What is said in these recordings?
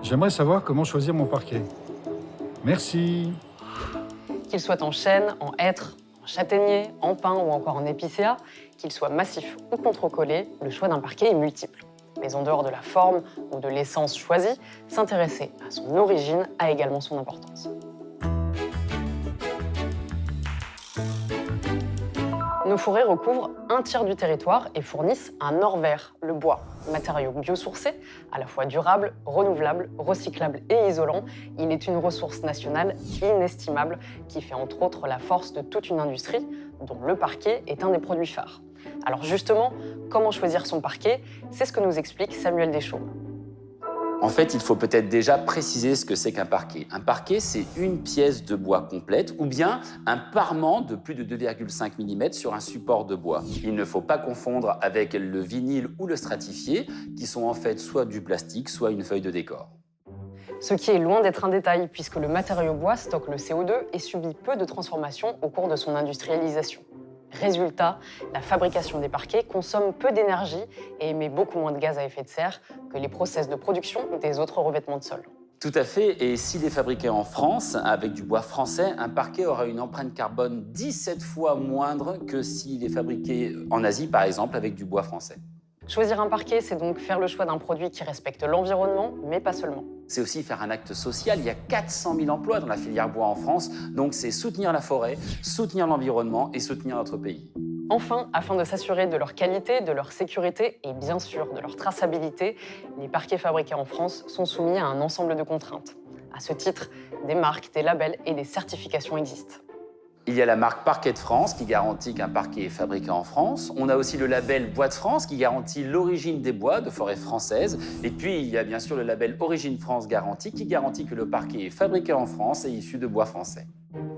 J'aimerais savoir comment choisir mon parquet. Merci. Qu'il soit en chêne, en hêtre, en châtaignier, en pin ou encore en épicéa, qu'il soit massif ou contre-collé, le choix d'un parquet est multiple. Mais en dehors de la forme ou de l'essence choisie, s'intéresser à son origine a également son importance. Nos forêts recouvrent un tiers du territoire et fournissent un or vert, le bois, matériau biosourcé, à la fois durable, renouvelable, recyclable et isolant. Il est une ressource nationale inestimable qui fait entre autres la force de toute une industrie, dont le parquet est un des produits phares. Alors justement, comment choisir son parquet? C'est ce que nous explique Samuel Deschaumes. En fait, il faut peut-être déjà préciser ce que c'est qu'un parquet. Un parquet, c'est une pièce de bois complète ou bien un parement de plus de 2,5 mm sur un support de bois. Il ne faut pas confondre avec le vinyle ou le stratifié, qui sont en fait soit du plastique, soit une feuille de décor. Ce qui est loin d'être un détail, puisque le matériau bois stocke le CO2 et subit peu de transformations au cours de son industrialisation. Résultat, la fabrication des parquets consomme peu d'énergie et émet beaucoup moins de gaz à effet de serre que les process de production des autres revêtements de sol. Tout à fait, et s'il est fabriqué en France, avec du bois français, un parquet aura une empreinte carbone 17 fois moindre que s'il est fabriqué en Asie, par exemple, avec du bois français. Choisir un parquet, c'est donc faire le choix d'un produit qui respecte l'environnement, mais pas seulement. C'est aussi faire un acte social. Il y a 400 000 emplois dans la filière bois en France, donc c'est soutenir la forêt, soutenir l'environnement et soutenir notre pays. Enfin, afin de s'assurer de leur qualité, de leur sécurité et bien sûr de leur traçabilité, les parquets fabriqués en France sont soumis à un ensemble de contraintes. À ce titre, des marques, des labels et des certifications existent. Il y a la marque Parquet de France qui garantit qu'un parquet est fabriqué en France. On a aussi le label Bois de France qui garantit l'origine des bois de forêt française. Et puis, il y a bien sûr le label Origine France Garantie qui garantit que le parquet est fabriqué en France et issu de bois français.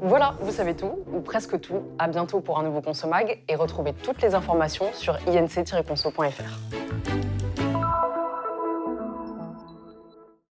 Voilà, vous savez tout, ou presque tout. À bientôt pour un nouveau Consomag et retrouvez toutes les informations sur inc-conso.fr.